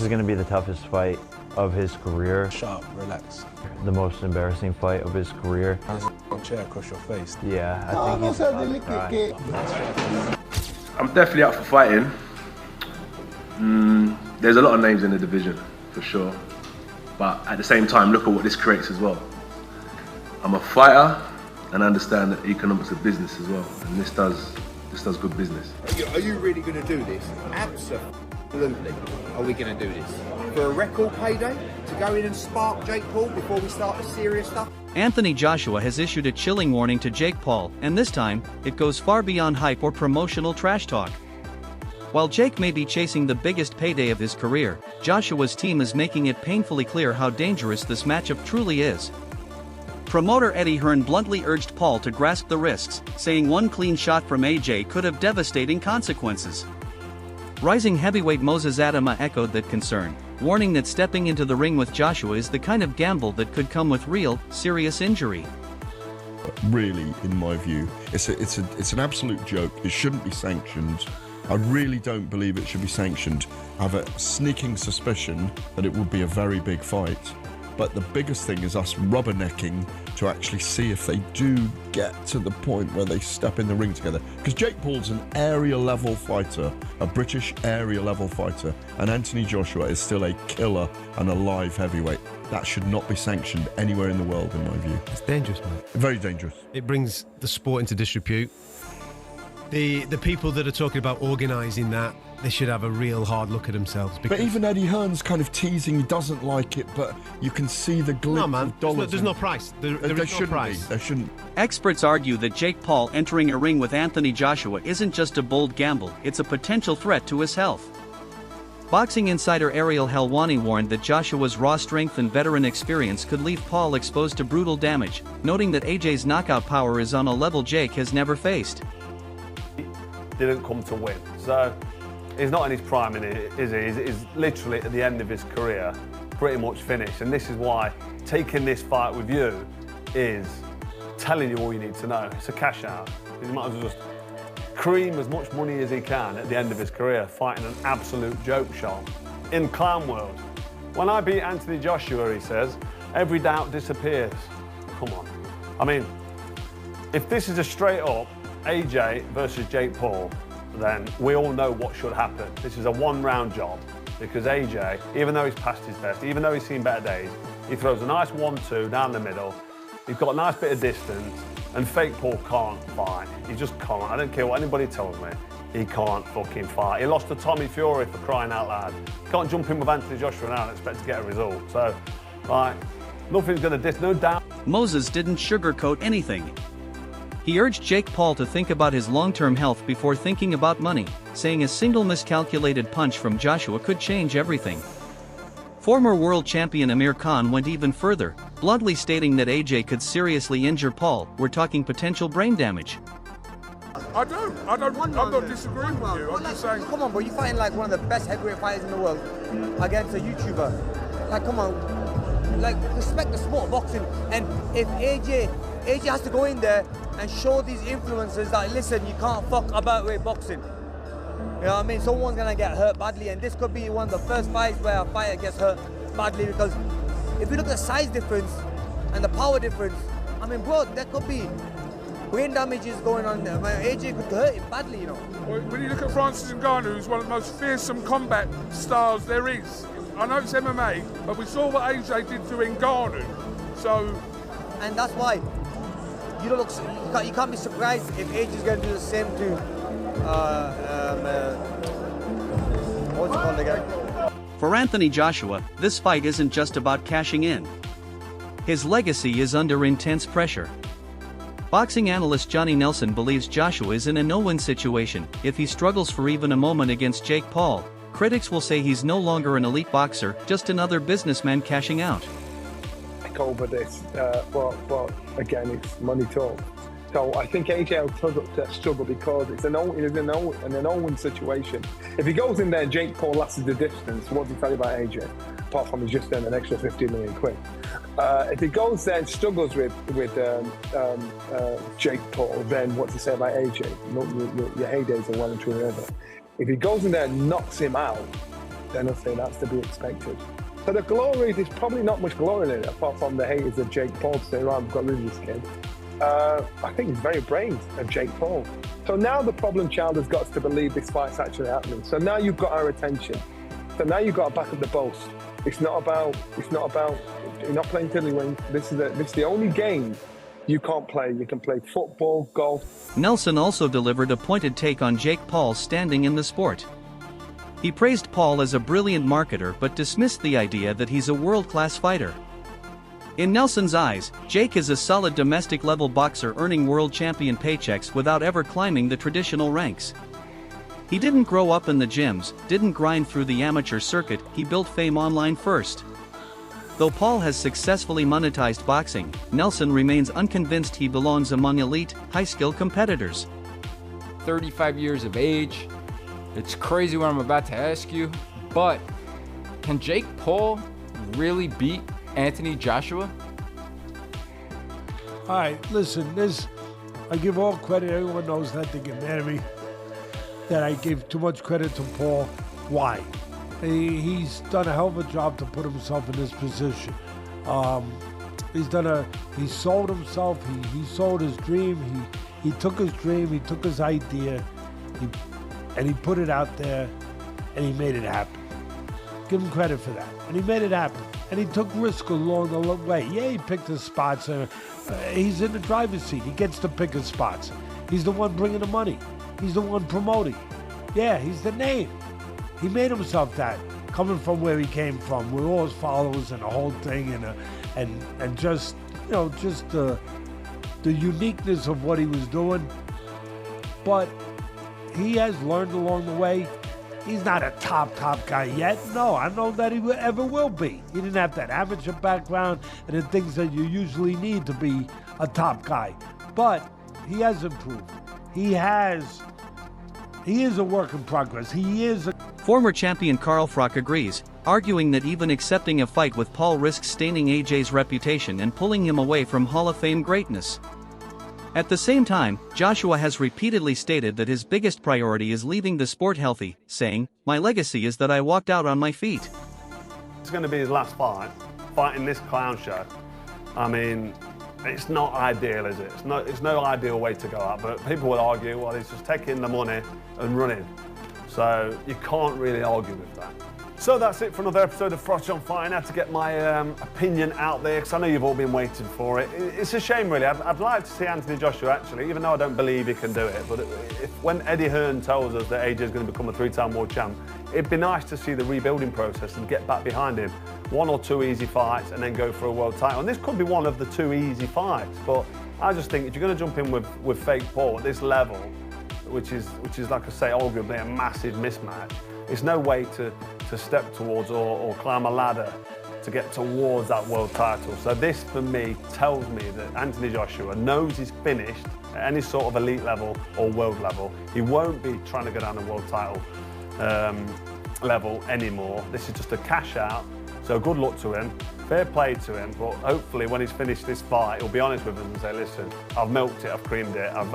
is going to be the toughest fight of his career. Shut up, relax. The most embarrassing fight of his career. Chair across your face. Yeah, I think he's about to cry. I'm definitely up for fighting. There's a lot of names in the division, for sure. But at the same time, look at what this creates as well. I'm a fighter and I understand that economics of business as well. And this does good business. Are you really going to do this? Absolutely. Are we going to do this? For a record payday? To go in and spark Jake Paul before we start the serious stuff? Anthony Joshua has issued a chilling warning to Jake Paul, and this time, it goes far beyond hype or promotional trash talk. While Jake may be chasing the biggest payday of his career, Joshua's team is making it painfully clear how dangerous this matchup truly is. Promoter Eddie Hearn bluntly urged Paul to grasp the risks, saying one clean shot from AJ could have devastating consequences. Rising heavyweight Moses Adama echoed that concern, warning that stepping into the ring with Joshua is the kind of gamble that could come with real, serious injury. Really, in my view, it's an absolute joke. It shouldn't be sanctioned. I really don't believe it should be sanctioned. I have a sneaking suspicion that it would be a very big fight. But the biggest thing is us rubbernecking to actually see if they do get to the point where they step in the ring together. Because Jake Paul's an area level fighter, a British area level fighter, and Anthony Joshua is still a killer and a live heavyweight. That should not be sanctioned anywhere in the world, in my view. It's dangerous, man. Very dangerous. It brings the sport into disrepute. The people that are talking about organising that, they should have a real hard look at themselves. But even Eddie Hearn's kind of teasing he doesn't like it, but you can see the glitz of dollars. There's no price. There is no price. There shouldn't. Experts argue that Jake Paul entering a ring with Anthony Joshua isn't just a bold gamble, it's a potential threat to his health. Boxing insider Ariel Helwani warned that Joshua's raw strength and veteran experience could leave Paul exposed to brutal damage, noting that AJ's knockout power is on a level Jake has never faced. Didn't come to win, so he's not in his prime, is he? He's literally at the end of his career, pretty much finished, and this is why taking this fight with you is telling you all you need to know. It's a cash out. He might as well just cream as much money as he can at the end of his career, fighting an absolute joke show in clown world. When I beat Anthony Joshua, he says, every doubt disappears. Come on. I mean, if this is a straight up AJ versus Jake Paul, then we all know what should happen. This is a one-round job because AJ, even though he's past his best, even though he's seen better days, he throws a nice 1-2 down the middle. He's got a nice bit of distance, and fake Paul can't fight. He just can't. I don't care what anybody tells me. He can't fucking fight. He lost to Tommy Fury for crying out loud. He can't jump in with Anthony Joshua now and expect to get a result. So, like, nothing's gonna no doubt. Moses didn't sugarcoat anything. He urged Jake Paul to think about his long-term health before thinking about money, saying a single miscalculated punch from Joshua could change everything. Former world champion Amir Khan went even further, bluntly stating that AJ could seriously injure Paul. We're talking potential brain damage. I'm not disagreeing with you. I'm just saying. Come on, bro, you're fighting like one of the best heavyweight fighters in the world against a YouTuber. Like, come on, like, respect the sport of boxing. And if AJ has to go in there and show these influencers that, listen, you can't fuck about with boxing. You know what I mean? Someone's gonna get hurt badly, and this could be one of the first fights where a fighter gets hurt badly, because if you look at the size difference and the power difference, I mean, bro, there could be brain damages going on there. AJ could hurt him badly, you know. When you look at Francis Ngannou, who's one of the most fearsome combat stars there is. I know it's MMA, but we saw what AJ did to Ngannou, so. And that's why you don't look. You can't be surprised if AJ's going to do the same to. What's it called again? For Anthony Joshua, this fight isn't just about cashing in. His legacy is under intense pressure. Boxing analyst Johnny Nelson believes Joshua is in a no-win situation. If he struggles for even a moment against Jake Paul, critics will say he's no longer an elite boxer, just another businessman cashing out. Over this, but again, it's money talk. So I think AJ will struggle because it's an no-win situation. If he goes in there and Jake Paul lasts the distance, what does he tell you about AJ? Apart from he's just earned an extra 15 million quid. If he goes there and struggles with Jake Paul, then what to say about AJ? Your heydays are well and truly over. If he goes in there and knocks him out, then he'll say that's to be expected. So the glory, there's probably not much glory in it, apart from the haters of Jake Paul saying, right, I've got rid of this kid. I think it's very brave of Jake Paul. So now the problem child has got to believe this fight's actually happening. So now you've got our attention. So now you've got to back up the boast. It's not about, you're not playing tiddlywink. This is the only game you can't play. You can play football, golf. Nelson also delivered a pointed take on Jake Paul's standing in the sport. He praised Paul as a brilliant marketer but dismissed the idea that he's a world-class fighter. In Nelson's eyes, Jake is a solid domestic-level boxer earning world champion paychecks without ever climbing the traditional ranks. He didn't grow up in the gyms, didn't grind through the amateur circuit, he built fame online first. Though Paul has successfully monetized boxing, Nelson remains unconvinced he belongs among elite, high-skilled competitors. 35 years of age. It's crazy what I'm about to ask you, but can Jake Paul really beat Anthony Joshua? All right, listen, I give all credit. Everyone knows not to get mad at me that I gave too much credit to Paul. Why? He's done a hell of a job to put himself in this position. He sold himself. He sold his dream. He took his dream. He took his idea. And he put it out there, and he made it happen. Give him credit for that. And he made it happen. And he took risk along the way. Yeah, he picked his spots. He's in the driver's seat. He gets to pick his spots. He's the one bringing the money. He's the one promoting. Yeah, he's the name. He made himself that, coming from where he came from, with all his followers and the whole thing, and just, you know, just the uniqueness of what he was doing. But he has learned along the way. He's not a top guy yet. No, I know that he ever will be. He didn't have that amateur background and the things that you usually need to be a top guy. But he has improved. He is a work in progress. Former champion Carl Froch agrees, arguing that even accepting a fight with Paul risks staining AJ's reputation and pulling him away from Hall of Fame greatness. At the same time, Joshua has repeatedly stated that his biggest priority is leaving the sport healthy, saying, "My legacy is that I walked out on my feet." It's going to be his last fight, fighting this clown show. I mean, it's not ideal, is it? It's no ideal way to go out, but people will argue, well, he's just taking the money and running. So you can't really argue with that. So that's it for another episode of Froch on Fighting. I had to get my opinion out there because I know you've all been waiting for it. It's a shame, really. I'd like to see Anthony Joshua, actually, even though I don't believe he can do it. But when Eddie Hearn tells us that AJ is going to become a 3-time world champ, it'd be nice to see the rebuilding process and get back behind him. 1 or 2 easy fights and then go for a world title. And this could be one of the 2 easy fights. But I just think if you're going to jump in with fake Paul at this level, which is like I say, arguably a massive mismatch, it's no way to step towards or climb a ladder to get towards that world title. So this, for me, tells me that Anthony Joshua knows he's finished at any sort of elite level or world level. He won't be trying to go down the world title level anymore. This is just a cash out. So good luck to him, fair play to him, but hopefully when he's finished this fight, he'll be honest with us and say, listen, I've milked it, I've creamed it, I've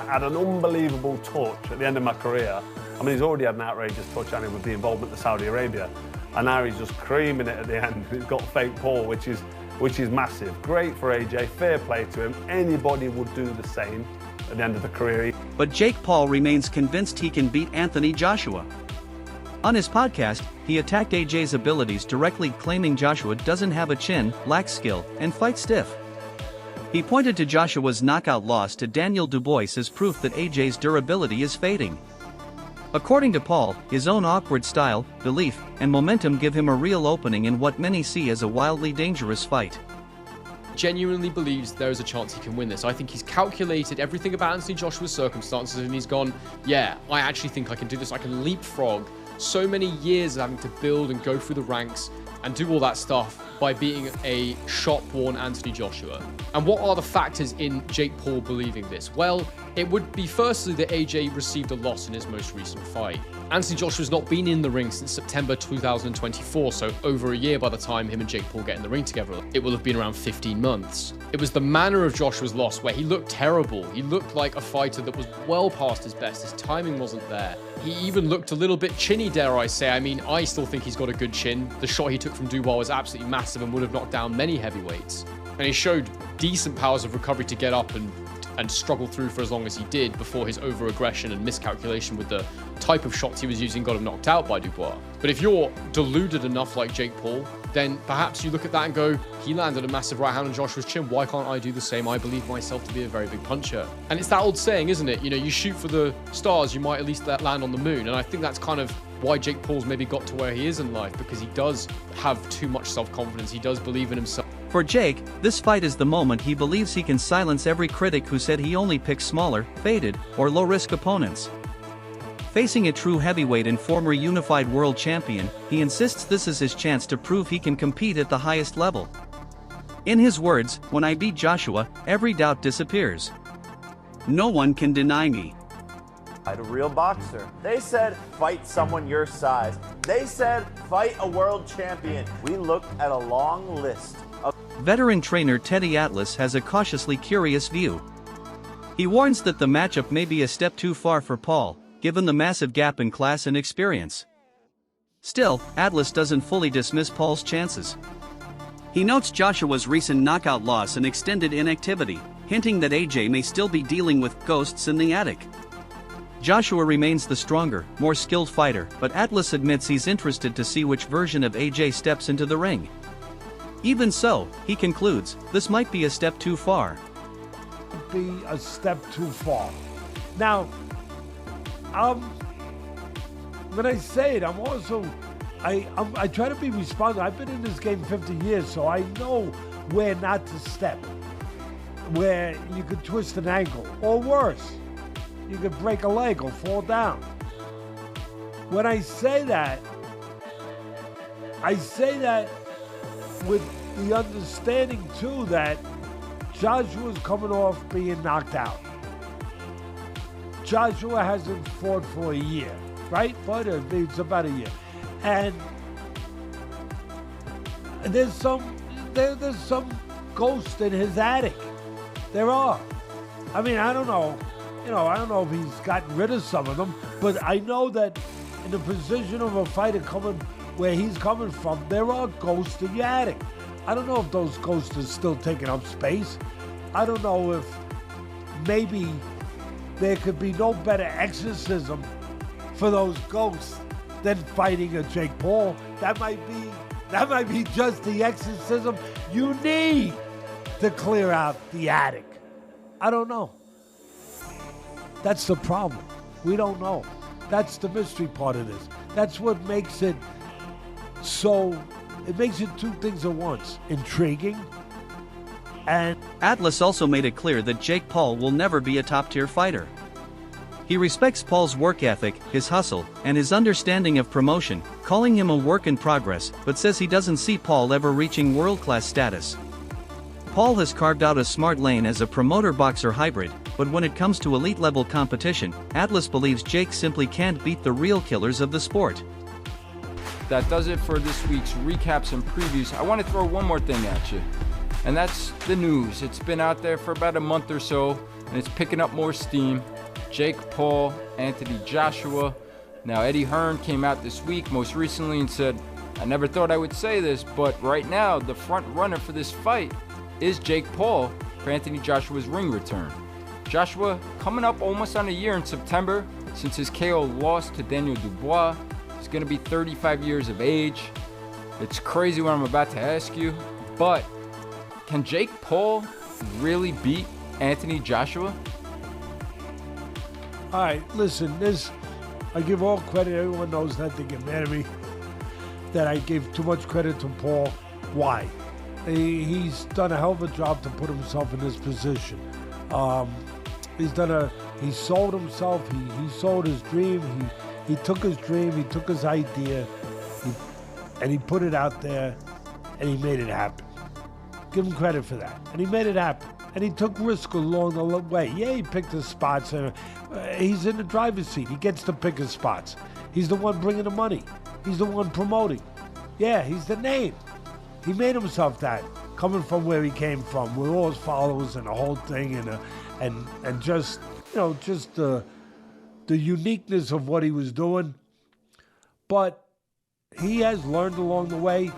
had an unbelievable touch at the end of my career. I mean, he's already had an outrageous touch, hasn't he, with the involvement of Saudi Arabia, and now he's just creaming it at the end. He's got fake Paul, which is massive. Great for AJ, fair play to him. Anybody would do the same at the end of the career. But Jake Paul remains convinced he can beat Anthony Joshua. On his podcast, he attacked AJ's abilities, directly claiming Joshua doesn't have a chin, lacks skill, and fights stiff. He pointed to Joshua's knockout loss to Daniel Dubois as proof that AJ's durability is fading. According to Paul, his own awkward style, belief, and momentum give him a real opening in what many see as a wildly dangerous fight. Genuinely believes there is a chance he can win this. I think he's calculated everything about Anthony Joshua's circumstances and he's gone, yeah, I actually think I can do this. I can leapfrog so many years of having to build and go through the ranks and do all that stuff by beating a shop-worn Anthony Joshua. And what are the factors in Jake Paul believing this? Well, It would be firstly that AJ received a loss in his most recent fight. Anthony Joshua's not been in the ring since September 2024, so over a year by the time him and Jake Paul get in the ring together. It will have been around 15 months. It was the manner of Joshua's loss where he looked terrible. He looked like a fighter that was well past his best. His timing wasn't there. He even looked a little bit chinny, dare I say. I mean, I still think he's got a good chin. The shot he took from Dubois was absolutely massive and would have knocked down many heavyweights. And he showed decent powers of recovery to get up and struggle through for as long as he did before his over-aggression and miscalculation with the type of shots he was using got him knocked out by Dubois. But if you're deluded enough like Jake Paul, then perhaps you look at that and go, he landed a massive right hand on Joshua's chin, why can't I do the same? I believe myself to be a very big puncher. And it's that old saying, isn't it? You know, you shoot for the stars, you might at least land on the moon. And I think that's kind of why Jake Paul's maybe got to where he is in life, because he does have too much self-confidence. He does believe in himself. For Jake, this fight is the moment he believes he can silence every critic who said he only picks smaller, faded, or low-risk opponents. Facing a true heavyweight and former unified world champion, he insists this is his chance to prove he can compete at the highest level. In his words, "When I beat Joshua, every doubt disappears. No one can deny me." A real boxer. They said, fight someone your size. They said, fight a world champion. We looked at a long list of... Veteran trainer Teddy Atlas has a cautiously curious view. He warns that the matchup may be a step too far for Paul, given the massive gap in class and experience. Still, Atlas doesn't fully dismiss Paul's chances. He notes Joshua's recent knockout loss and extended inactivity, hinting that AJ may still be dealing with ghosts in the attic. Joshua remains the stronger, more skilled fighter, but Atlas admits he's interested to see which version of AJ steps into the ring. Even so, he concludes, this might be a step too far. Be a step too far. Now, when I say it, I'm also, I try to be responsible. I've been in this game 50 years, so I know where not to step. Where you could twist an ankle, or worse, you could break a leg or fall down. When I say that with the understanding too that Joshua's coming off being knocked out. Joshua hasn't fought for a year, right? But it's about a year. And there's some ghost in his attic. There are. I mean, I don't know. I don't know if he's gotten rid of some of them, but I know that in the position of a fighter coming where he's coming from, there are ghosts in your attic. I don't know if those ghosts are still taking up space. I don't know if maybe there could be no better exorcism for those ghosts than fighting a Jake Paul. That might be just the exorcism you need to clear out the attic. I don't know. That's the problem. We don't know. That's the mystery part of this. That's what makes it so, it makes it two things at once. Intriguing and... Atlas also made it clear that Jake Paul will never be a top-tier fighter. He respects Paul's work ethic, his hustle, and his understanding of promotion, calling him a work in progress, but says he doesn't see Paul ever reaching world-class status. Paul has carved out a smart lane as a promoter-boxer hybrid, but when it comes to elite-level competition, Atlas believes Jake simply can't beat the real killers of the sport. That does it for this week's recaps and previews. I want to throw one more thing at you, and that's the news. It's been out there for about a month or so, and it's picking up more steam. Jake Paul, Anthony Joshua. Now, Eddie Hearn came out this week most recently and said, I never thought I would say this, but right now, the front runner for this fight is Jake Paul for Anthony Joshua's ring return. Joshua coming up almost on a year in September since his KO loss to Daniel Dubois. He's going to be 35 years of age. It's crazy what I'm about to ask you, but can Jake Paul really beat Anthony Joshua? All right, listen, I give all credit. Everyone knows that they get mad at me, that I give too much credit to Paul. Why? He's done a hell of a job to put himself in this position. He sold himself, he sold his dream, he took his dream, he took his idea, and he put it out there, and he made it happen. Give him credit for that. And he made it happen. And he took risk along the way. Yeah, he picked his spots. He's in the driver's seat. He gets to pick his spots. He's the one bringing the money. He's the one promoting. Yeah, he's the name. He made himself that, coming from where he came from, with all his followers and the whole thing, and just, you know, just the uniqueness of what he was doing. But he has learned along the way.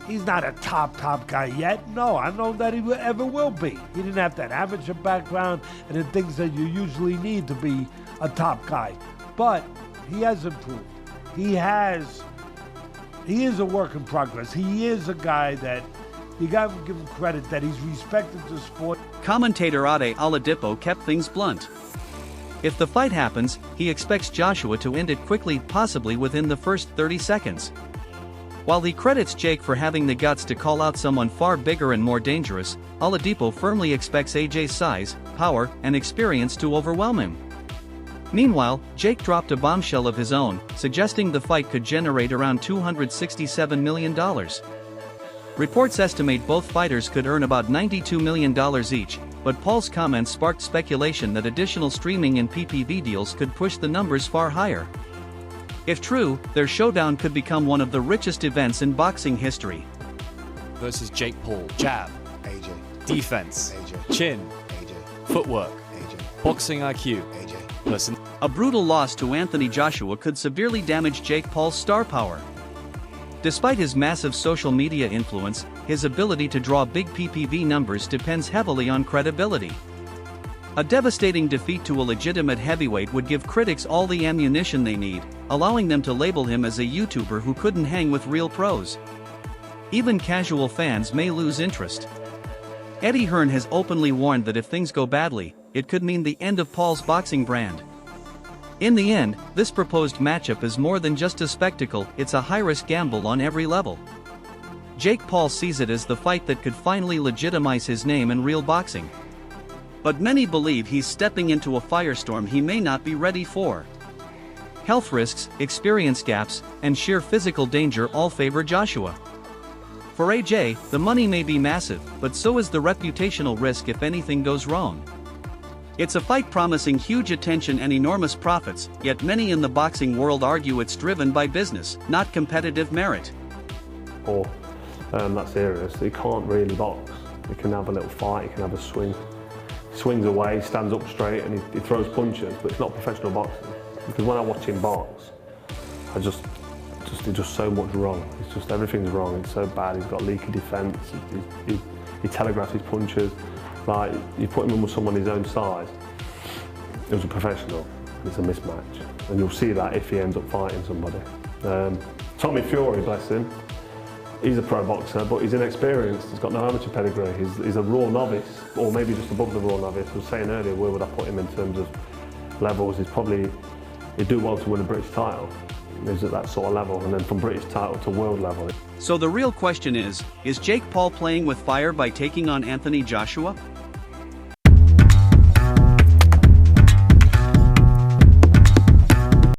He's not a top guy yet. No, I don't know that he ever will be. He didn't have that amateur background and the things that you usually need to be a top guy. But he has improved. He is a work in progress. He is a guy that you got to give him credit that he's respected the sport. Commentator Ade Oladipo kept things blunt. If the fight happens, he expects Joshua to end it quickly, possibly within the first 30 seconds. While he credits Jake for having the guts to call out someone far bigger and more dangerous, Oladipo firmly expects AJ's size, power, and experience to overwhelm him. Meanwhile, Jake dropped a bombshell of his own, suggesting the fight could generate around $267 million. Reports estimate both fighters could earn about $92 million each, but Paul's comments sparked speculation that additional streaming and PPV deals could push the numbers far higher. If true, their showdown could become one of the richest events in boxing history. Versus Jake Paul. Jab. AJ. Defense. AJ. Chin. AJ. Footwork. AJ. Boxing IQ. AJ. Person. A brutal loss to Anthony Joshua could severely damage Jake Paul's star power. Despite his massive social media influence, his ability to draw big PPV numbers depends heavily on credibility. A devastating defeat to a legitimate heavyweight would give critics all the ammunition they need, allowing them to label him as a YouTuber who couldn't hang with real pros. Even casual fans may lose interest. Eddie Hearn has openly warned that if things go badly, it could mean the end of Paul's boxing brand. In the end, this proposed matchup is more than just a spectacle, it's a high-risk gamble on every level. Jake Paul sees it as the fight that could finally legitimize his name in real boxing. But many believe he's stepping into a firestorm he may not be ready for. Health risks, experience gaps, and sheer physical danger all favor Joshua. For AJ, the money may be massive, but so is the reputational risk if anything goes wrong. It's a fight promising huge attention and enormous profits, yet many in the boxing world argue it's driven by business, not competitive merit. Or that serious, he can't really box. He can have a little fight, he can have a swing. He swings away, he stands up straight and he throws punches, but it's not professional boxing. Because when I watch him box, there's just so much wrong. It's just everything's wrong, it's so bad. He's got leaky defence, he telegraphs his punches. Like, you put him in with someone his own size, it was a professional, and it's a mismatch. And you'll see that if he ends up fighting somebody. Tommy Fury, bless him, he's a pro boxer, but he's inexperienced, he's got no amateur pedigree, he's a raw novice, or maybe just above the raw novice. I was saying earlier, where would I put him in terms of levels? He'd do well to win a British title. He's at that sort of level, and then from British title to world level. So the real question is Jake Paul playing with fire by taking on Anthony Joshua?